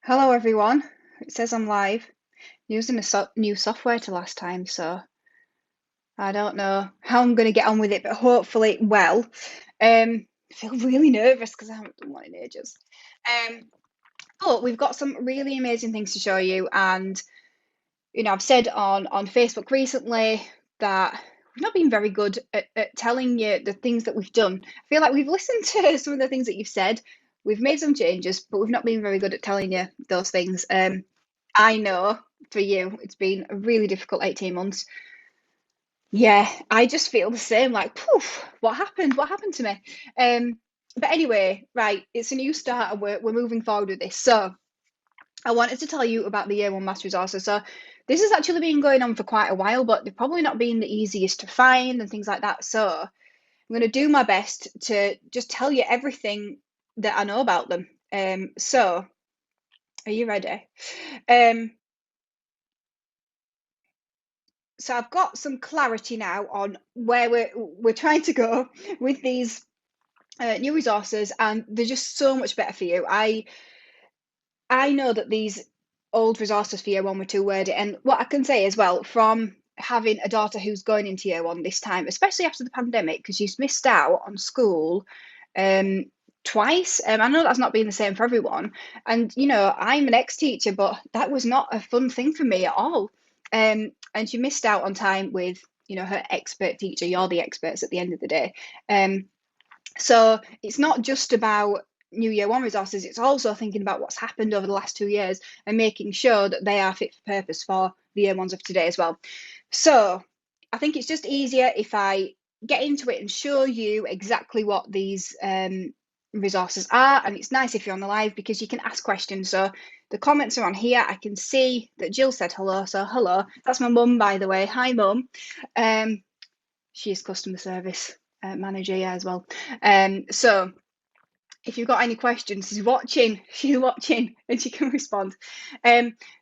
Hello everyone. It says I'm live using a new software to last time, so I don't know how I'm going to get on with it, but hopefully well. I feel really nervous because I haven't done one in ages. Um, but we've got some really amazing things to show you, and I've said on Facebook recently that we've not been very good at telling you the things that we've done. I feel like we've listened to some of the things that you've said. We've made some changes, but we've not been very good at telling you those things. I know for you, it's been a really difficult 18 months. Yeah, I just feel the same, like, poof, what happened? What happened to me? But anyway, right, it's a new start and we're moving forward with this. So I wanted to tell you about the Year 1 Maths resources. So this has actually been going on for quite a while, but they've probably not been the easiest to find and things like that. So I'm going to do my best to just tell you everything that I know about them. So are you ready? So I've got some clarity now on where we're trying to go with these new resources, and they're just so much better for you. I know that these old resources for year one were too wordy, and what I can say as well from having a daughter who's going into year one this time, especially after the pandemic, because she's missed out on school um, twice. I know that's not been the same for everyone, and I'm an ex-teacher, but that was not a fun thing for me at all. And she missed out on time with her expert teacher. You're the experts at the end of the day. So it's not just about new year one resources, it's also thinking about what's happened over the last 2 years and making sure that they are fit for purpose for the year ones of today as well. So I think it's just easier if I get into it and show you exactly what these resources are. And it's nice if you're on the live because you can ask questions. So the comments are on here. I can see that Jill said hello. So hello. That's my mum, by the way. Hi, mum. She is customer service manager, yeah, as well. So if you've got any questions, she's watching, and she can respond.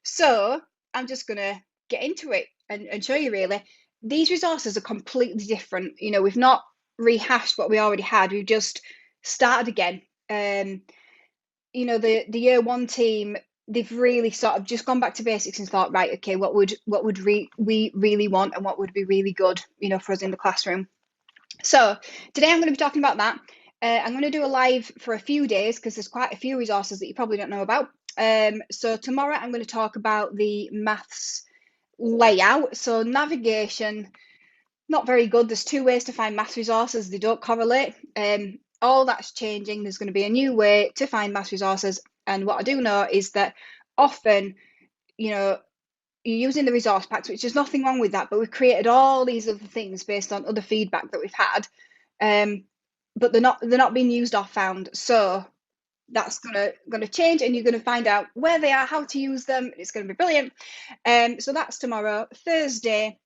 So I'm just gonna get into it and show you really. These resources are completely different. We've not rehashed what we already had. We've just started again. The year one team, they've really sort of just gone back to basics and thought, right, okay, what would we really want and what would be really good, for us in the classroom. So today I'm going to be talking about that. I'm going to do a live for a few days because there's quite a few resources that you probably don't know about. So tomorrow I'm going to talk about the maths layout. So navigation, not very good. There's two ways to find maths resources. They don't correlate. All that's changing. There's going to be a new way to find maths resources. And what I do know is that often, you're using the resource packs, which there's nothing wrong with that, but we've created all these other things based on other feedback that we've had. But they're not being used or found. So that's gonna change, and you're gonna find out where they are, how to use them. It's gonna be brilliant. So that's tomorrow. Thursday,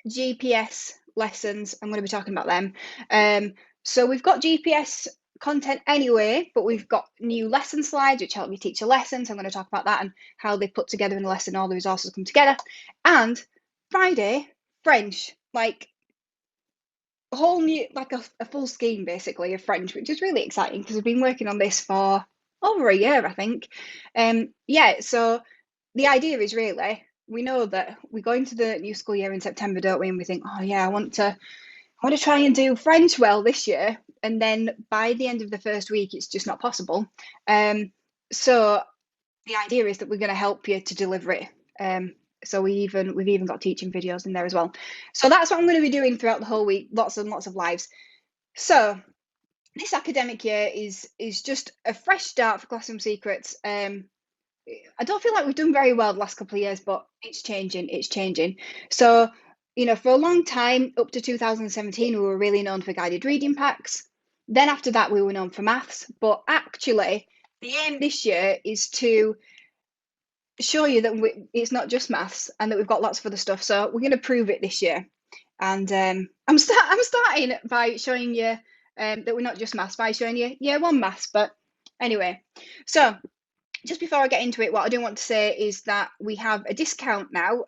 GPS lessons. I'm gonna be talking about them. So we've got GPS content anyway, but we've got new lesson slides which help you teach a lesson. So I'm going to talk about that and how they put together in a lesson, all the resources come together. And Friday, French, like a whole new, like a full scheme basically of French, which is really exciting because we've been working on this for over a year, I think. Yeah, so the idea is really, we know that we go into the new school year in September, don't we? And we think, oh yeah, I want to try and do French well this year. And then by the end of the first week, it's just not possible. So the idea is that we're going to help you to deliver it. So we've even got teaching videos in there as well. So that's what I'm going to be doing throughout the whole week. Lots and lots of lives. So this academic year is just a fresh start for Classroom Secrets. I don't feel like we've done very well the last couple of years, but it's changing. So, for a long time, up to 2017, we were really known for guided reading packs. Then after that, we were known for maths. But actually, the aim this year is to show you that it's not just maths and that we've got lots of other stuff. So we're going to prove it this year. And I'm starting by showing you that we're not just maths, by showing you year one maths. But anyway, so just before I get into it, what I do want to say is that we have a discount now.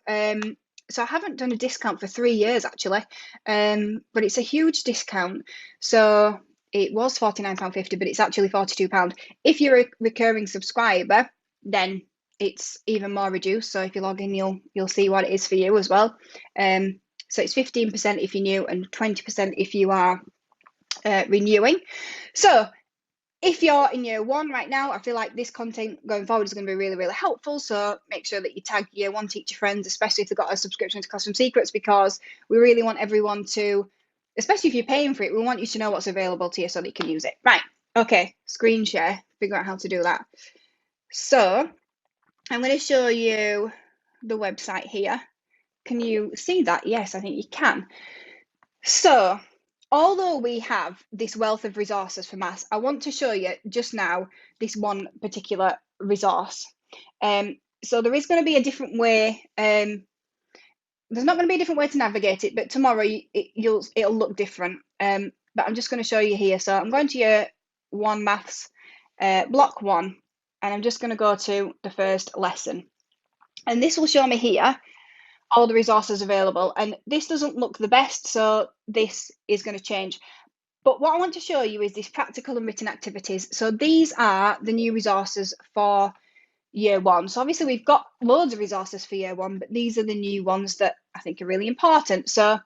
So I haven't done a discount for 3 years actually, but it's a huge discount. So it was £49.50, but it's actually £42. If you're a recurring subscriber, then it's even more reduced. So if you log in, you'll see what it is for you as well. So it's 15% if you're new and 20% if you are renewing. So if you're in year one right now, I feel like this content going forward is going to be really, really helpful. So make sure that you tag year one teacher friends, especially if they've got a subscription to Classroom Secrets, because we really want everyone to, especially if you're paying for it, we want you to know what's available to you so that you can use it. Right. Okay. Screen share, figure out how to do that. So I'm going to show you the website here. Can you see that? Yes, I think you can. So although we have this wealth of resources for maths, I want to show you just now this one particular resource. So there is going to be a different way. There's not going to be a different way to navigate it, but tomorrow it'll look different. But I'm just going to show you here. So I'm going to year one maths, block 1, and I'm just going to go to the first lesson. And this will show me here all the resources available. And this doesn't look the best, so this is going to change. But what I want to show you is these practical and written activities. So these are the new resources for year one. So obviously we've got loads of resources for year one, but these are the new ones that I think are really important. So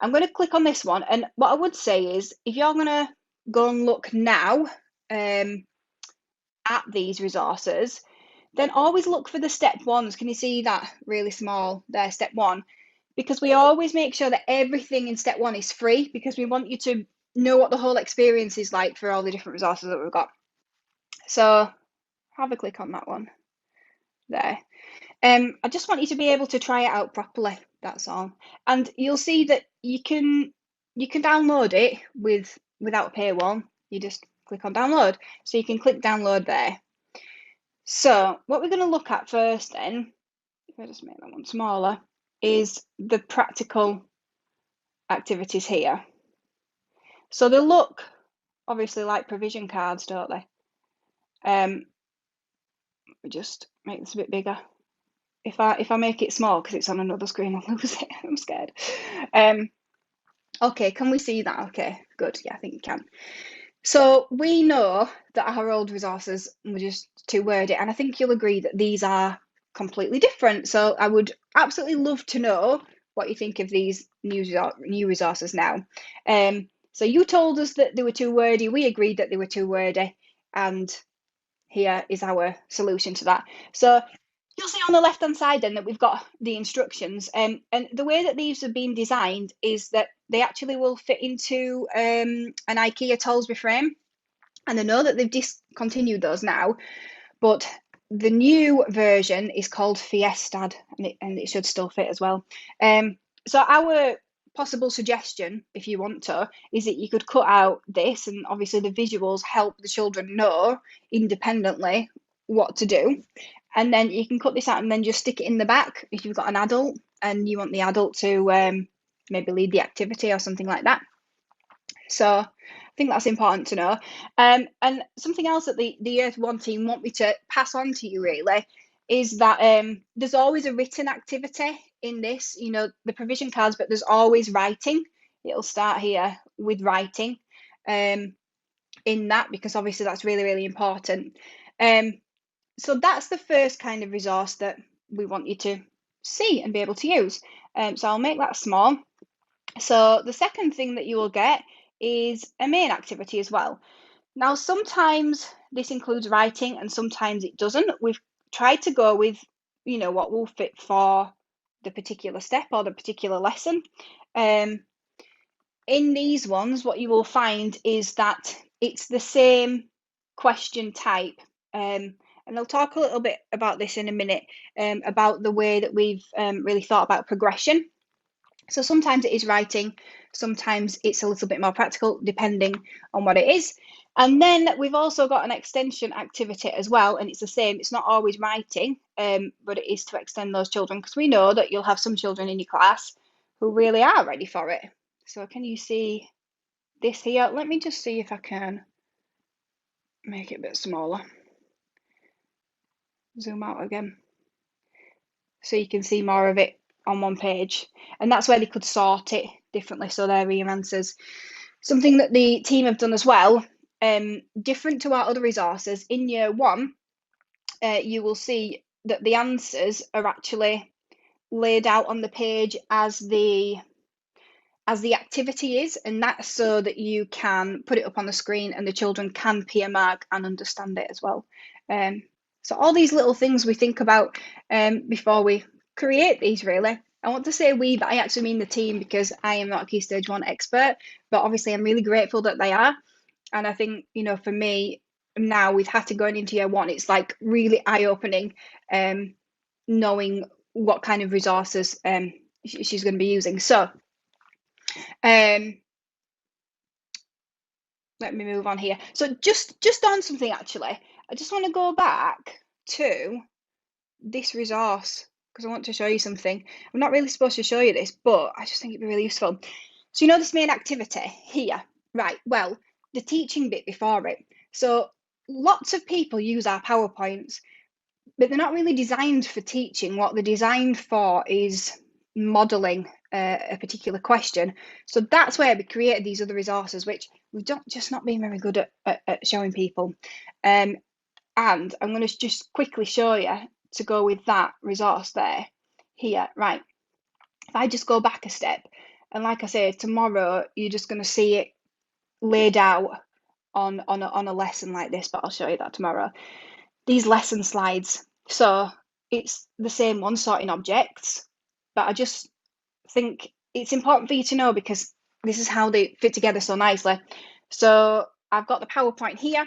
I'm going to click on this one. And what I would say is if you're going to go and look now at these resources, then always look for the step ones. Can you see that really small there, step 1? Because we always make sure that everything in step 1 is free, because we want you to know what the whole experience is like for all the different resources that we've got. So have a click on that one there. I just want you to be able to try it out properly, that's all. And you'll see that you can download it without a paywall. You just click on download. So you can click download there. So what we're going to look at first then, if I just make that one smaller, is the practical activities here. So they look obviously like provision cards, don't they? Let me just make this a bit bigger. If I make it small because it's on another screen, I'll lose it. I'm scared. Okay, can we see that? Okay, good. Yeah, I think you can. So we know that our old resources were just too wordy, and I think you'll agree that these are completely different. So I would absolutely love to know what you think of these new resources now. So you told us that they were too wordy. We agreed that they were too wordy, and here is our solution to that. So you'll see on the left hand side then that we've got the instructions, and the way that these have been designed is that they actually will fit into an IKEA Tollsby frame, and I know that they've discontinued those now, but the new version is called Fiestad, and it should still fit as well. So our possible suggestion, if you want to, is that you could cut out this, and obviously the visuals help the children know independently what to do. And then you can cut this out and then just stick it in the back if you've got an adult and you want the adult to maybe lead the activity or something like that. So I think that's important to know. And something else that the Year 1 team want me to pass on to you really is that there's always a written activity in this, you know, the provision cards, but there's always writing. It'll start here with writing in that, because obviously that's really, really important. So that's the first kind of resource that we want you to see and be able to use. So I'll make that small. So the second thing that you will get is a main activity as well. Now, sometimes this includes writing and sometimes it doesn't. We've tried to go with, you know, what will fit for the particular step or the particular lesson. In these ones, what you will find is that it's the same question type. And I'll talk a little bit about this in a minute, about the way that we've really thought about progression. So sometimes it is writing, sometimes it's a little bit more practical, depending on what it is. And then we've also got an extension activity as well, and it's the same. It's not always writing, but it is to extend those children, because we know that you'll have some children in your class who really are ready for it. So can you see this here? Let me just see if I can make it a bit smaller. Zoom out again so you can see more of it on one page, and that's where they could sort it differently. So there are your answers. Something that the team have done as well, different to our other resources in Year 1, you will see that the answers are actually laid out on the page as the activity is, and that's so that you can put it up on the screen and the children can peer mark and understand it as well. So all these little things we think about before we create these, really. I want to say we, but I actually mean the team, because I am not a Key Stage 1 expert, but obviously I'm really grateful that they are. And I think, for me, now we've had to go into year 1, it's like really eye-opening, knowing what kind of resources she's going to be using. So let me move on here. So just on something, actually, I just want to go back to this resource because I want to show you something. I'm not really supposed to show you this, but I just think it'd be really useful. So this main activity here, right? Well, the teaching bit before it. So lots of people use our PowerPoints, but they're not really designed for teaching. What they're designed for is modeling a particular question. So that's where we created these other resources, which we've just not been very good at showing people. And I'm going to just quickly show you to go with that resource there. Here, right. If I just go back a step, and like I say, tomorrow you're just going to see it laid out on a lesson like this, but I'll show you that tomorrow. These lesson slides. So it's the same one, sorting objects, but I just think it's important for you to know because this is how they fit together so nicely. So I've got the PowerPoint here.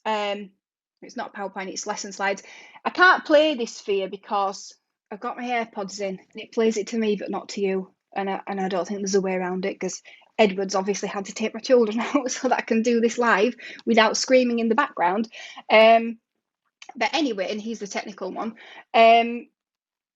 It's not PowerPoint, it's lesson slides. I can't play this for you because I've got my AirPods in and it plays it to me but not to you. And I don't think there's a way around it because Edward's obviously had to take my children out so that I can do this live without screaming in the background. But anyway, and he's the technical one.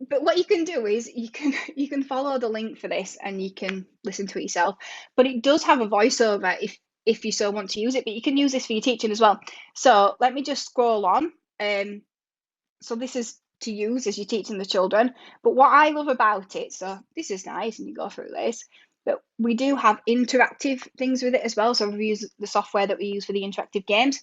But what you can do is you can follow the link for this and you can listen to it yourself. But it does have a voiceover if you so want to use it, but you can use this for your teaching as well. So let me just scroll on. So this is to use as you're teaching the children. But what I love about it, so this is nice and you go through this, but we do have interactive things with it as well. So we use the software that we use for the interactive games.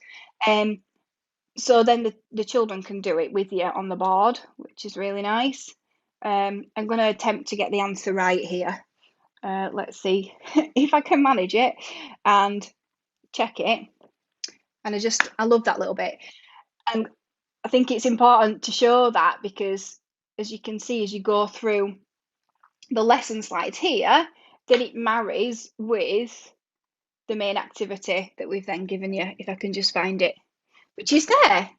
So then the children can do it with you on the board, which is really nice. I'm going to attempt to get the answer right here. Let's see if I can manage it and check it. And I love that little bit. And I think it's important to show that because as you can see, as you go through the lesson slides here, that it marries with the main activity that we've then given you, if I can just find it, which is there.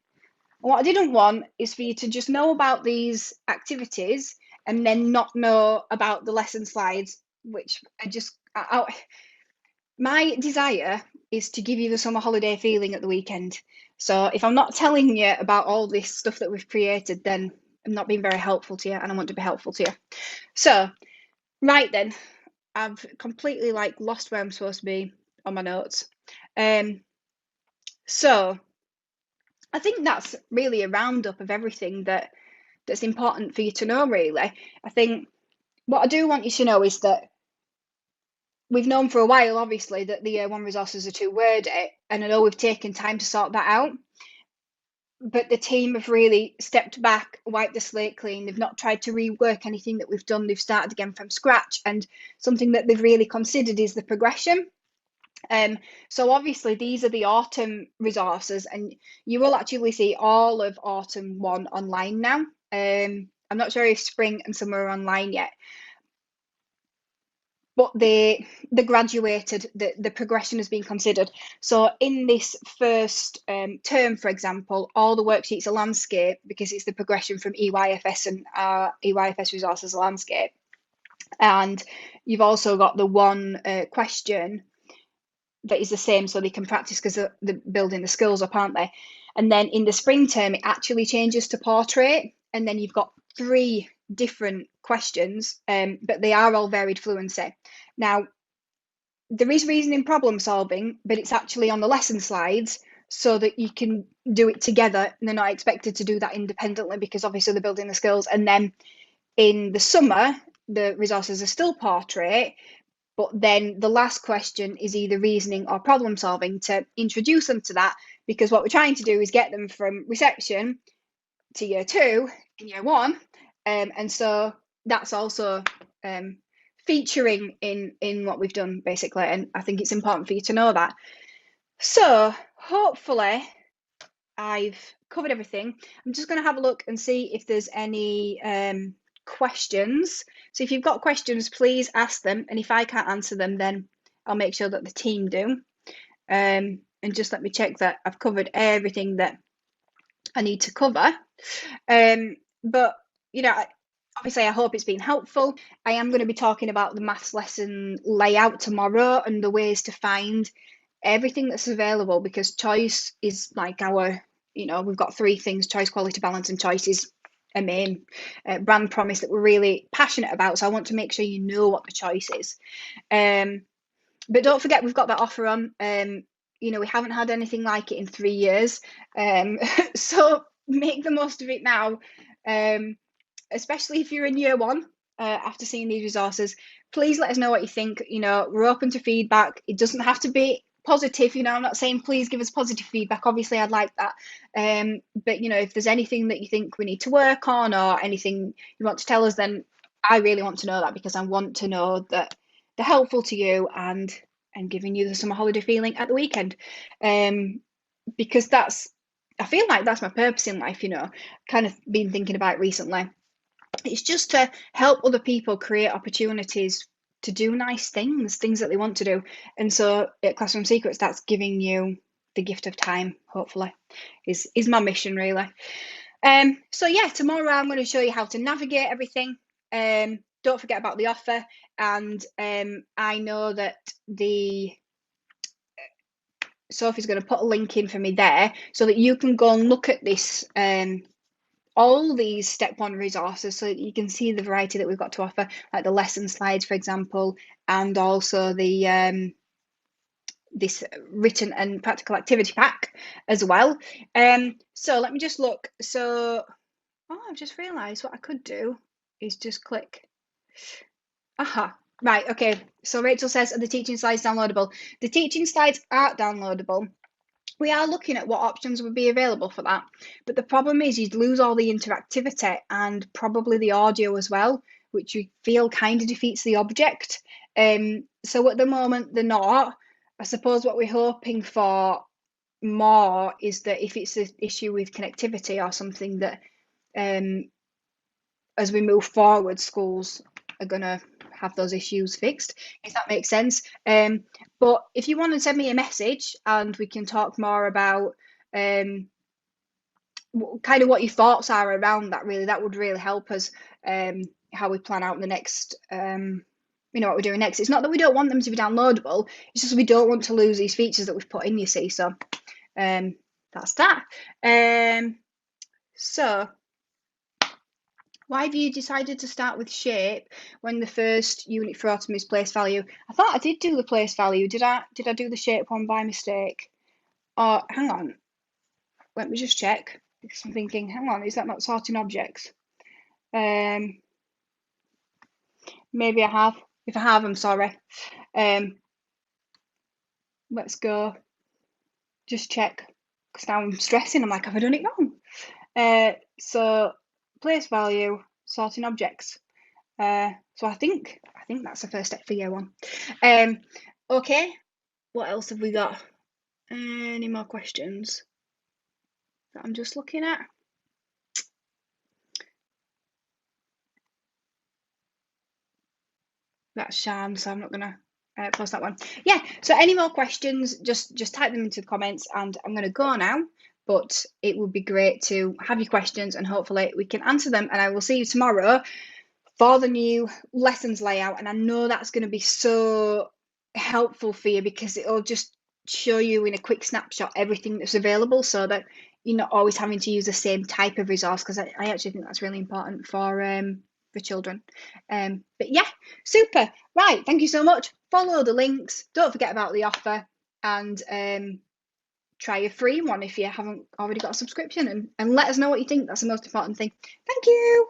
What I didn't want is for you to just know about these activities and then not know about the lesson slides, which my desire is to give you the summer holiday feeling at the weekend. So if I'm not telling you about all this stuff that we've created, then I'm not being very helpful to you and I want to be helpful to you. So, right then, I've completely lost where I'm supposed to be on my notes. So I think that's really a roundup of everything that's important for you to know, really. I think what I do want you to know is that we've known for a while, obviously, that the Year 1 resources are too wordy, and I know we've taken time to sort that out. But the team have really stepped back, wiped the slate clean. They've not tried to rework anything that we've done. They've started again from scratch. And something that they've really considered is the progression. So obviously these are the autumn resources and you will actually see all of autumn 1 online now. I'm not sure if spring and summer are online yet, but the graduated, the progression has been considered. So in this first term, for example, all the worksheets are landscape because it's the progression from EYFS and EYFS resources landscape. And you've also got the one question that is the same so they can practice because they're building the skills up, aren't they? And then in the spring term, it actually changes to portrait. And then you've got 3 different questions, but they are all varied fluency. Now, there is reasoning problem solving, but it's actually on the lesson slides so that you can do it together. And they're not expected to do that independently because obviously they're building the skills. And then in the summer, the resources are still portrait, but then the last question is either reasoning or problem solving to introduce them to that, because what we're trying to do is get them from reception to year 2 in year 1, and so that's also featuring in what we've done basically, and I think it's important for you to know that. So hopefully I've covered everything. I'm just going to have a look and see if there's any questions. So if you've got questions, please ask them, and if I can't answer them, then I'll make sure that the team do. And just let me check that I've covered everything that I need to cover. But you know, obviously I hope it's been helpful. I am going to be talking about the maths lesson layout tomorrow and the ways to find everything that's available, because choice is like our, we've got 3 things: choice, quality, balance, and choice is a main brand promise that we're really passionate about. So I want to make sure you know what the choice is. But don't forget, we've got that offer on. We haven't had anything like it in 3 years. So make the most of it now, especially if you're in year 1 after seeing these resources. Please let us know what you think. We're open to feedback. It doesn't have to be positive. I'm not saying please give us positive feedback. Obviously, I'd like that. But, if there's anything that you think we need to work on or anything you want to tell us, then I really want to know that, because I want to know that they're helpful to you and giving you the summer holiday feeling at the weekend. Because I feel like that's my purpose in life, kind of been thinking about recently. It's just to help other people create opportunities to do nice things that they want to do. And so at Classroom Secrets, that's giving you the gift of time, hopefully, is my mission, really. So yeah, tomorrow I'm going to show you how to navigate everything. Don't forget about the offer, and I know that Sophie's going to put a link in for me there so that you can go and look at this, all these step 1 resources, so that you can see the variety that we've got to offer, like the lesson slides, for example, and also the this written and practical activity pack as well. So let me just look. So I've just realized what I could do is just click. Right, okay. So Rachel says, are the teaching slides downloadable? The teaching slides aren't downloadable. We are looking at what options would be available for that. But the problem is you'd lose all the interactivity and probably the audio as well, which we feel kind of defeats the object. So at the moment, they're not. I suppose what we're hoping for more is that if it's an issue with connectivity or something, that as we move forward, schools are going to have those issues fixed, if that makes sense. But if you want to send me a message and we can talk more about kind of what your thoughts are around that, really, that would really help us, how we plan out the next, what we're doing next. It's not that we don't want them to be downloadable, it's just we don't want to lose these features that we've put in, you see. So that's that. So why have you decided to start with shape when the first unit for autumn is place value? I thought I did do the place value. Did I do the shape one by mistake? Oh, hang on. Let me just check, because I'm thinking, hang on, is that not sorting objects? Maybe I have. If I have, I'm sorry. Let's go. Just check, because now I'm stressing. I'm like, have I done it wrong? So place value, sorting objects. So I think that's the first step for year 1. Okay, what else have we got? Any more questions that I'm just looking at? That's Shan, so I'm not gonna post that one. Yeah, so any more questions, just type them into the comments, and I'm gonna go now, but it would be great to have your questions and hopefully we can answer them. And I will see you tomorrow for the new lessons layout, and I know that's going to be so helpful for you, because it'll just show you in a quick snapshot everything that's available, so that you're not always having to use the same type of resource, because I actually think that's really important for children. But yeah, super. Right, thank you so much. Follow the links, don't forget about the offer, and try a free one if you haven't already got a subscription, and let us know what you think. That's the most important thing. Thank you.